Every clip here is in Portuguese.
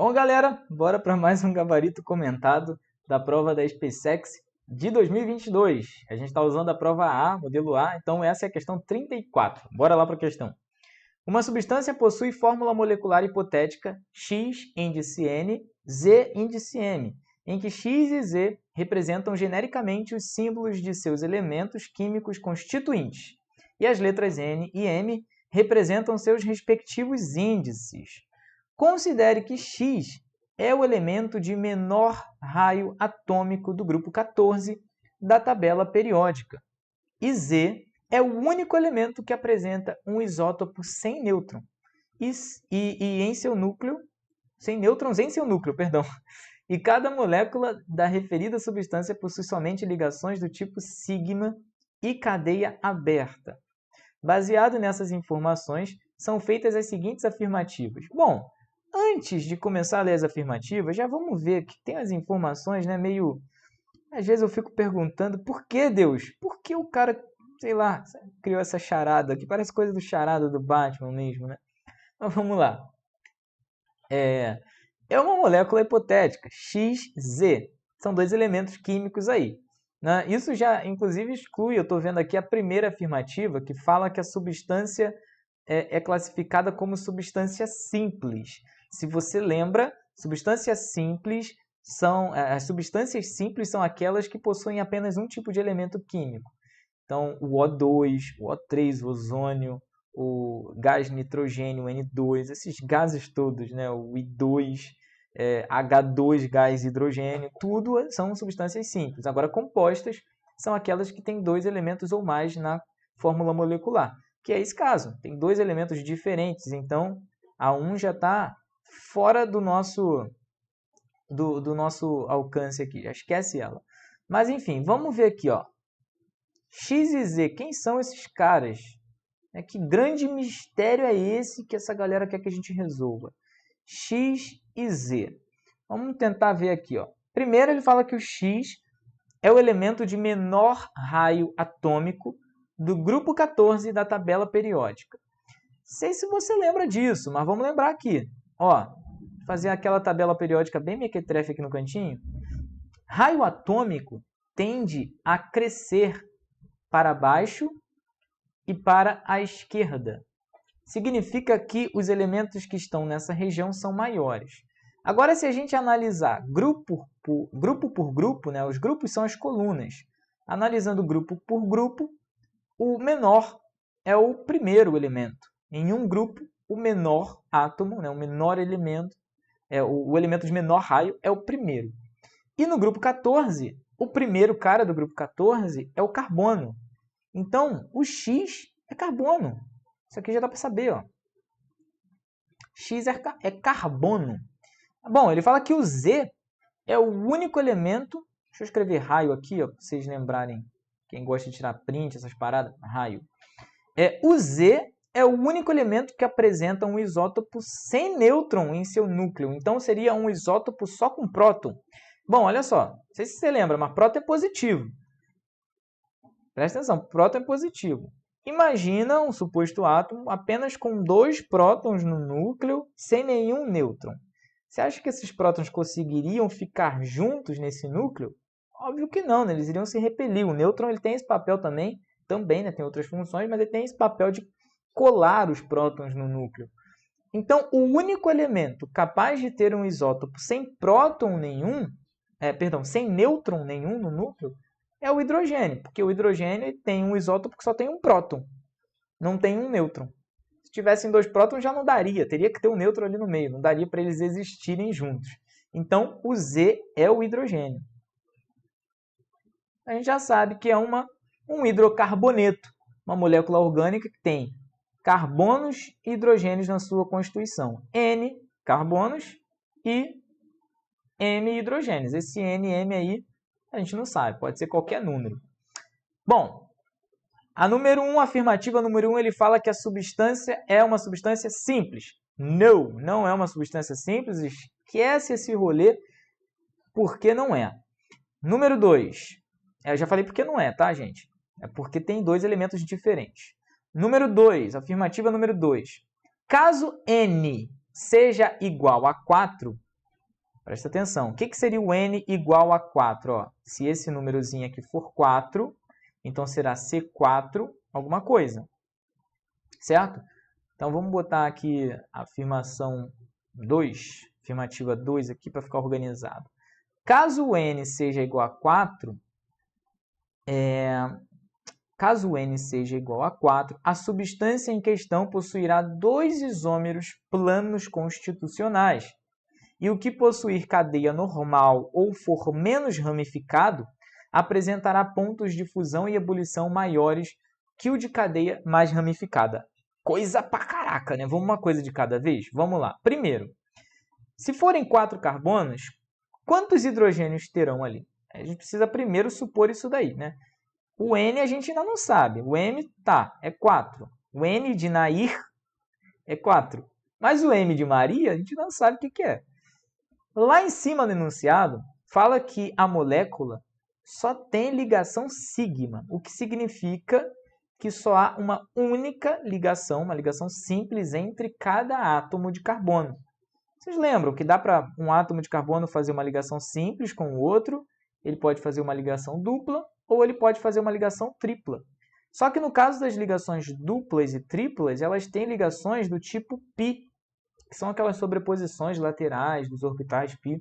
Bom, galera, bora para mais um gabarito comentado da prova da SpaceX de 2022. A gente está usando a prova A, modelo A, então essa é a questão 34. Bora lá para a questão. Uma substância possui fórmula molecular hipotética X índice N, Z índice M, em que X e Z representam genericamente os símbolos de seus elementos químicos constituintes, e as letras N e M representam seus respectivos índices. Considere que X é o elemento de menor raio atômico do grupo 14 da tabela periódica, e Z é o único elemento que apresenta um isótopo sem nêutron e em seu núcleo, sem nêutrons em seu núcleo, perdão. E cada molécula da referida substância possui somente ligações do tipo sigma e cadeia aberta. Baseado nessas informações, são feitas as seguintes afirmativas. Bom, antes de começar a ler as afirmativas, já vamos ver que tem as informações, né, meio... Às vezes eu fico perguntando, por que Deus? Por que o cara, sei lá, criou essa charada aqui? Parece coisa do charada do Batman mesmo, né? Mas vamos lá. É uma molécula hipotética, XZ. São dois elementos químicos aí. Né? Isso já, inclusive, exclui, eu estou vendo aqui a primeira afirmativa, que fala que a substância é classificada como substância simples. Se você lembra, substâncias simples as substâncias simples são aquelas que possuem apenas um tipo de elemento químico. Então, o O2, o O3, o ozônio, o gás nitrogênio, o N2, esses gases todos, né? O I2, H2, gás hidrogênio, tudo são substâncias simples. Agora, compostas são aquelas que têm dois elementos ou mais na fórmula molecular, que é esse caso. Tem dois elementos diferentes, então a 1 já está fora do nosso alcance aqui, já esquece ela. Mas enfim, vamos ver aqui, ó. X e Z, quem são esses caras? Que grande mistério é esse que essa galera quer que a gente resolva? X e Z. Vamos tentar ver aqui, ó. Primeiro ele fala que o X é o elemento de menor raio atômico do grupo 14 da tabela periódica. Não sei se você lembra disso, mas vamos lembrar aqui. Ó, fazer aquela tabela periódica bem mequetrefe aqui no cantinho. Raio atômico tende a crescer para baixo e para a esquerda. Significa que os elementos que estão nessa região são maiores. Agora, se a gente analisar grupo por grupo, né, os grupos são as colunas. Analisando grupo por grupo, o menor é o primeiro elemento. Em um grupo, o menor átomo, né, o menor elemento, o elemento de menor raio é o primeiro. E no grupo 14, o primeiro cara do grupo 14 é o carbono. Então, o X é carbono. Isso aqui já dá para saber, ó. X é carbono. Bom, ele fala que o Z é o único elemento... Deixa eu escrever raio aqui, ó, para vocês lembrarem. Quem gosta de tirar print, essas paradas, raio. O Z é o único elemento que apresenta um isótopo sem nêutron em seu núcleo. Então, seria um isótopo só com próton. Bom, olha só. Não sei se você lembra, mas próton é positivo. Presta atenção, próton é positivo. Imagina um suposto átomo apenas com 2 prótons no núcleo, sem nenhum nêutron. Você acha que esses prótons conseguiriam ficar juntos nesse núcleo? Óbvio que não, né? Eles iriam se repelir. O nêutron ele tem esse papel também, né? Tem outras funções, mas ele tem esse papel de colar os prótons no núcleo. Então, o único elemento capaz de ter um isótopo sem próton nenhum, sem nêutron nenhum no núcleo, é o hidrogênio, porque o hidrogênio tem um isótopo que só tem um próton, não tem um nêutron. Se tivessem 2 prótons já não daria, teria que ter um nêutron ali no meio, não daria para eles existirem juntos. Então, o Z é o hidrogênio. A gente já sabe que é um hidrocarboneto, uma molécula orgânica que tem carbonos e hidrogênios na sua constituição. N carbonos e M hidrogênios. Esse N e M aí a gente não sabe, pode ser qualquer número. Bom, a afirmativa número 1, ele fala que a substância é uma substância simples. Não é uma substância simples, esquece esse rolê, porque não é. Número 2, eu já falei porque não é, tá, gente? É porque tem 2 elementos diferentes. Número 2, afirmativa número 2. Caso N seja igual a 4, Presta atenção. O que seria o N igual a 4? Ó, se esse númerozinho aqui for 4, então será C4 alguma coisa. Certo? Então, vamos botar aqui a afirmação 2, afirmativa 2 aqui para ficar organizado. Caso o N seja igual a 4, a substância em questão possuirá dois isômeros planos constitucionais. E o que possuir cadeia normal ou for menos ramificado, apresentará pontos de fusão e ebulição maiores que o de cadeia mais ramificada. Coisa pra caraca, né? Vamos uma coisa de cada vez? Vamos lá. Primeiro, se forem 4 carbonos, quantos hidrogênios terão ali? A gente precisa primeiro supor isso daí, né? O N a gente ainda não sabe. O M, tá, é 4. O N de Nair é 4. Mas o M de Maria, a gente não sabe o que é. Lá em cima no enunciado, fala que a molécula só tem ligação sigma, o que significa que só há uma única ligação, uma ligação simples entre cada átomo de carbono. Vocês lembram que dá para um átomo de carbono fazer uma ligação simples com o outro, ele pode fazer uma ligação dupla ou ele pode fazer uma ligação tripla. Só que no caso das ligações duplas e triplas, elas têm ligações do tipo π, que são aquelas sobreposições laterais dos orbitais π,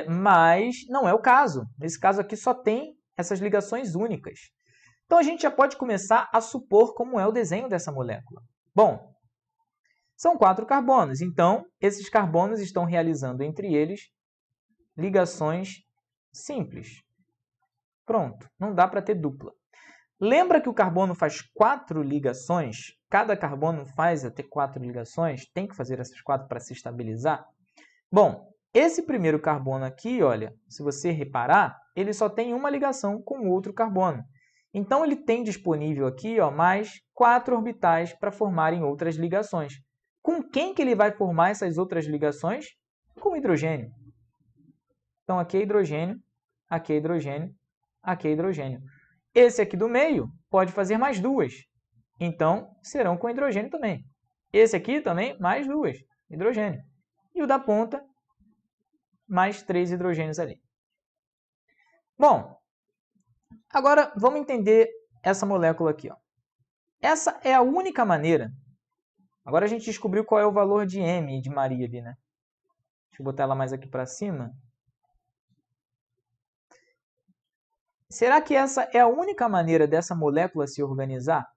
mas não é o caso. Nesse caso aqui só tem essas ligações únicas. Então a gente já pode começar a supor como é o desenho dessa molécula. Bom, são 4 carbonos, então esses carbonos estão realizando entre eles ligações simples. Pronto, não dá para ter dupla. Lembra que o carbono faz 4 ligações? Cada carbono faz até 4 ligações? Tem que fazer essas 4 para se estabilizar? Bom, esse primeiro carbono aqui, olha, se você reparar, ele só tem uma ligação com o outro carbono. Então, ele tem disponível aqui mais 4 orbitais para formarem outras ligações. Com quem que ele vai formar essas outras ligações? Com o hidrogênio. Então, aqui é hidrogênio, aqui é hidrogênio, aqui é hidrogênio. Esse aqui do meio pode fazer mais 2. Então, serão com hidrogênio também. Esse aqui também, mais 2, hidrogênio. E o da ponta, mais 3 hidrogênios ali. Bom, agora vamos entender essa molécula aqui. Ó. Essa é a única maneira. Agora a gente descobriu qual é o valor de M de Maria ali, né? Deixa eu botar ela mais aqui para cima. Será que essa é a única maneira dessa molécula se organizar?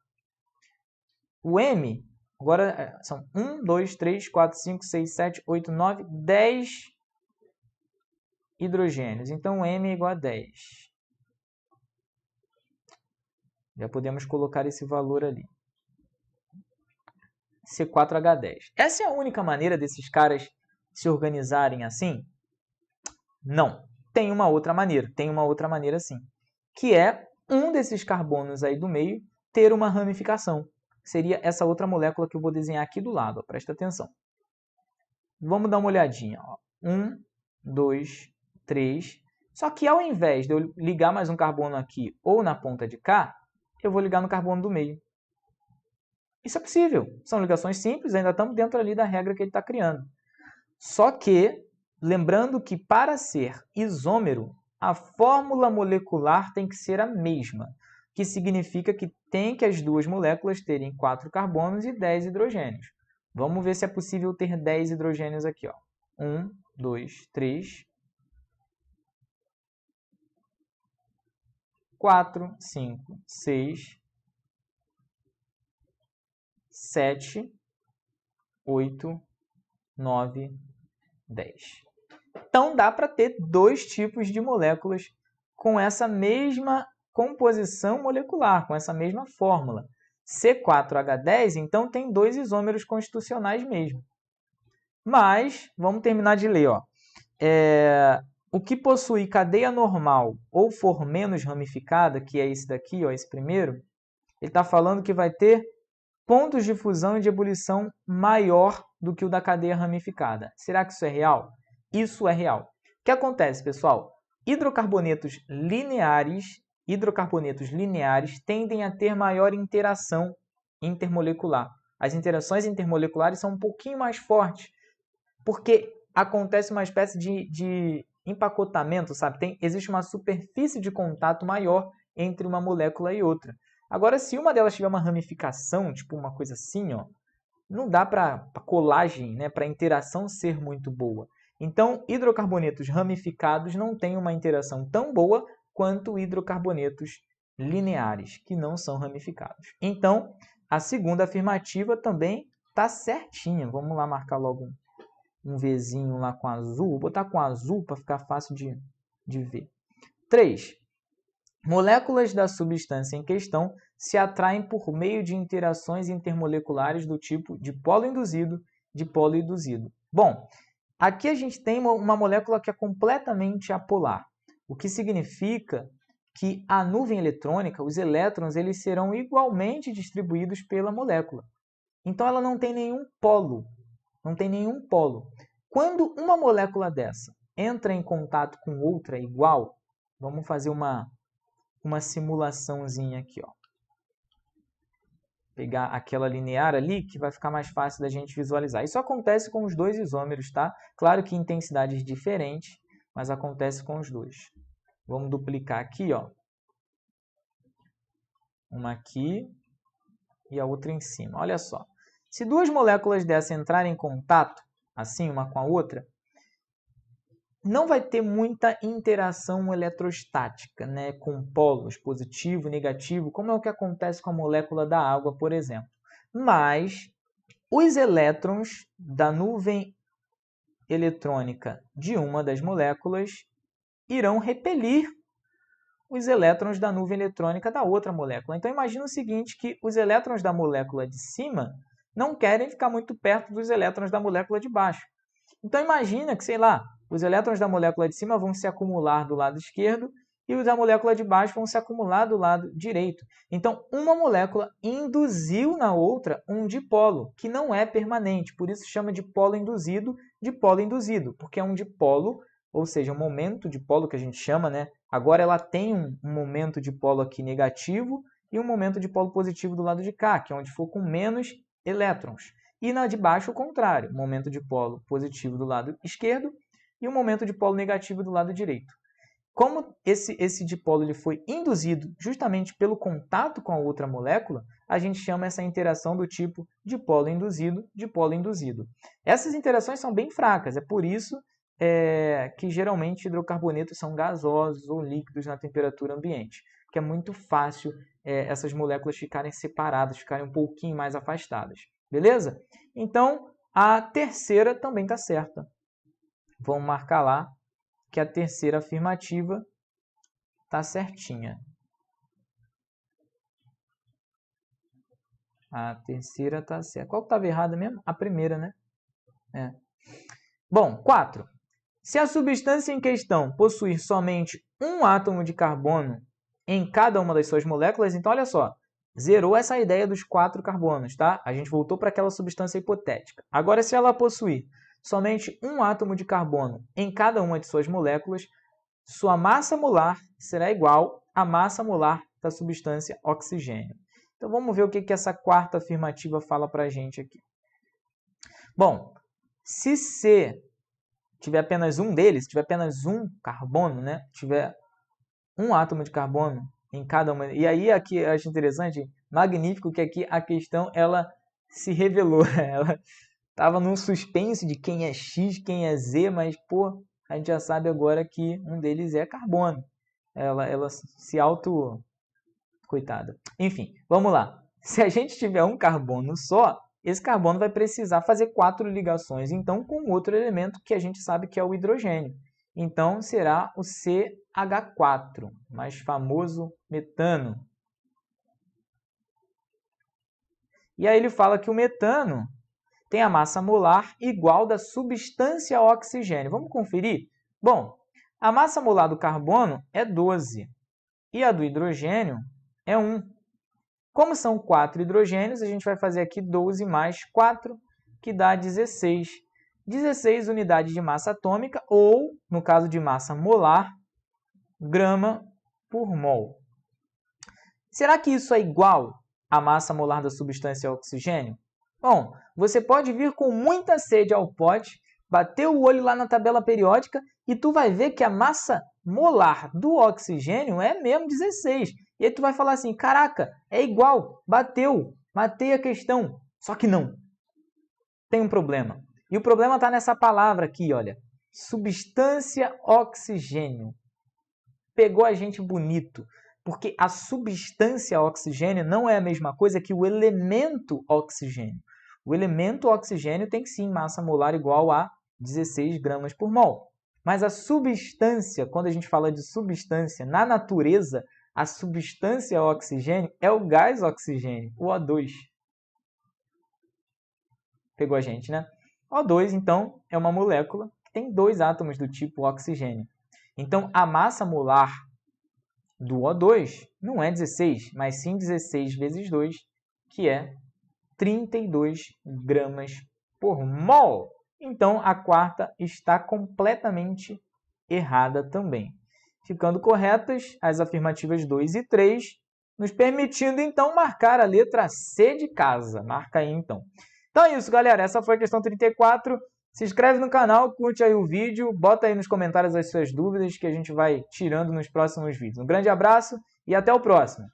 O M, agora são 1, 2, 3, 4, 5, 6, 7, 8, 9, 10 hidrogênios. Então, o M é igual a 10. Já podemos colocar esse valor ali. C4H10. Essa é a única maneira desses caras se organizarem assim? Não. Tem uma outra maneira sim. Que é um desses carbonos aí do meio ter uma ramificação. Seria essa outra molécula que eu vou desenhar aqui do lado. Ó. Presta atenção. Vamos dar uma olhadinha. Ó. 1, 2, 3. Só que ao invés de eu ligar mais um carbono aqui ou na ponta de cá, eu vou ligar no carbono do meio. Isso é possível. São ligações simples, ainda estamos dentro ali da regra que ele está criando. Só que, lembrando que para ser isômero, a fórmula molecular tem que ser a mesma, que significa que tem que as duas moléculas terem 4 carbonos e 10 hidrogênios. Vamos ver se é possível ter 10 hidrogênios aqui. Ó. 1, 2, 3, 4, 5, 6, 7, 8, 9, 10. Então, dá para ter 2 tipos de moléculas com essa mesma composição molecular, com essa mesma fórmula. C4H10, então, tem 2 isômeros constitucionais mesmo. Mas, vamos terminar de ler. Ó. O que possui cadeia normal ou for menos ramificada, que é esse daqui, ó, esse primeiro, ele está falando que vai ter pontos de fusão e de ebulição maior do que o da cadeia ramificada. Será que isso é real? Isso é real. O que acontece, pessoal? Hidrocarbonetos lineares tendem a ter maior interação intermolecular. As interações intermoleculares são um pouquinho mais fortes. porque acontece uma espécie de empacotamento, sabe? Existe uma superfície de contato maior entre uma molécula e outra. Agora, se uma delas tiver uma ramificação, tipo uma coisa assim, ó, não dá para a colagem, né, para a interação ser muito boa. Então, hidrocarbonetos ramificados não têm uma interação tão boa quanto hidrocarbonetos lineares, que não são ramificados. Então, a segunda afirmativa também está certinha. Vamos lá marcar logo um Vzinho lá com azul. Vou botar com azul para ficar fácil de ver. 3. Moléculas da substância em questão se atraem por meio de interações intermoleculares do tipo dipolo induzido, dipolo induzido. Bom, aqui a gente tem uma molécula que é completamente apolar, o que significa que a nuvem eletrônica, os elétrons, eles serão igualmente distribuídos pela molécula. Então ela não tem nenhum polo, Quando uma molécula dessa entra em contato com outra igual, vamos fazer uma simulaçãozinha aqui, ó. Pegar aquela linear ali, que vai ficar mais fácil da gente visualizar. Isso acontece com os dois isômeros, tá? Claro que em intensidades diferentes, mas acontece com os dois. Vamos duplicar aqui, ó. Uma aqui e a outra em cima. Olha só. Se duas moléculas dessa entrarem em contato, assim, uma com a outra, não vai ter muita interação eletrostática, né, com polos positivo e negativo, como é o que acontece com a molécula da água, por exemplo. Mas os elétrons da nuvem eletrônica de uma das moléculas irão repelir os elétrons da nuvem eletrônica da outra molécula. Então, imagina o seguinte, que os elétrons da molécula de cima não querem ficar muito perto dos elétrons da molécula de baixo. Então, imagina que, sei lá, os elétrons da molécula de cima vão se acumular do lado esquerdo e os da molécula de baixo vão se acumular do lado direito. Então, uma molécula induziu na outra um dipolo, que não é permanente. Por isso, chama de polo induzido, porque é um dipolo, ou seja, um momento dipolo que a gente chama, né? Agora ela tem um momento dipolo aqui negativo e um momento dipolo positivo do lado de cá, que é onde for com menos elétrons. E na de baixo, o contrário, momento dipolo positivo do lado esquerdo e um momento dipolo negativo do lado direito. Como esse dipolo ele foi induzido justamente pelo contato com a outra molécula, a gente chama essa interação do tipo dipolo induzido, dipolo induzido. Essas interações são bem fracas, é por isso que geralmente hidrocarbonetos são gasosos ou líquidos na temperatura ambiente, que é muito fácil essas moléculas ficarem separadas, ficarem um pouquinho mais afastadas. Beleza? Então, a terceira também está certa. Vamos marcar lá que a terceira afirmativa está certinha. A terceira está certa. Qual que estava errada mesmo? A primeira, né? Bom, 4. Se a substância em questão possuir somente um átomo de carbono em cada uma das suas moléculas, então olha só, zerou essa ideia dos 4 carbonos, tá? A gente voltou para aquela substância hipotética. Agora, se ela possuir somente um átomo de carbono em cada uma de suas moléculas, sua massa molar será igual à massa molar da substância oxigênio. Então, vamos ver o que essa quarta afirmativa fala para a gente aqui. Bom, se C tiver apenas um deles, tiver apenas um carbono, né? Tiver um átomo de carbono em cada uma. E aí aqui eu acho interessante, magnífico, que aqui a questão ela se revelou. Ela estava num suspense de quem é X, quem é Z, mas pô, a gente já sabe agora que um deles é carbono. Ela se auto... Coitada. Enfim, vamos lá. Se a gente tiver um carbono só, esse carbono vai precisar fazer 4 ligações, então, com outro elemento que a gente sabe que é o hidrogênio. Então, será o CH4, mais famoso metano. E aí ele fala que o metano tem a massa molar igual da substância oxigênio. Vamos conferir? Bom, a massa molar do carbono é 12 e a do hidrogênio é 1. Como são 4 hidrogênios, a gente vai fazer aqui 12 mais 4, que dá 16. 16 unidades de massa atômica, ou, no caso de massa molar, grama por mol. Será que isso é igual à massa molar da substância oxigênio? Bom, você pode vir com muita sede ao pote, bateu o olho lá na tabela periódica e tu vai ver que a massa molar do oxigênio é mesmo 16. E aí tu vai falar assim, caraca, é igual, bateu, matei a questão. Só que não. Tem um problema. E o problema está nessa palavra aqui, olha. Substância oxigênio. Pegou a gente bonito. Porque a substância oxigênio não é a mesma coisa que o elemento oxigênio. O elemento oxigênio tem sim massa molar igual a 16 gramas por mol. Mas a substância, quando a gente fala de substância na natureza, a substância oxigênio é o gás oxigênio, o O2. Pegou a gente, né? O2, então, é uma molécula que tem 2 átomos do tipo oxigênio. Então, a massa molar do O2 não é 16, mas sim 16 vezes 2, que é 32 gramas por mol. Então, a quarta está completamente errada também. Ficando corretas as afirmativas 2 e 3, nos permitindo, então, marcar a letra C de casa. Marca aí, então. Então é isso, galera. Essa foi a questão 34. Se inscreve no canal, curte aí o vídeo, bota aí nos comentários as suas dúvidas que a gente vai tirando nos próximos vídeos. Um grande abraço e até o próximo!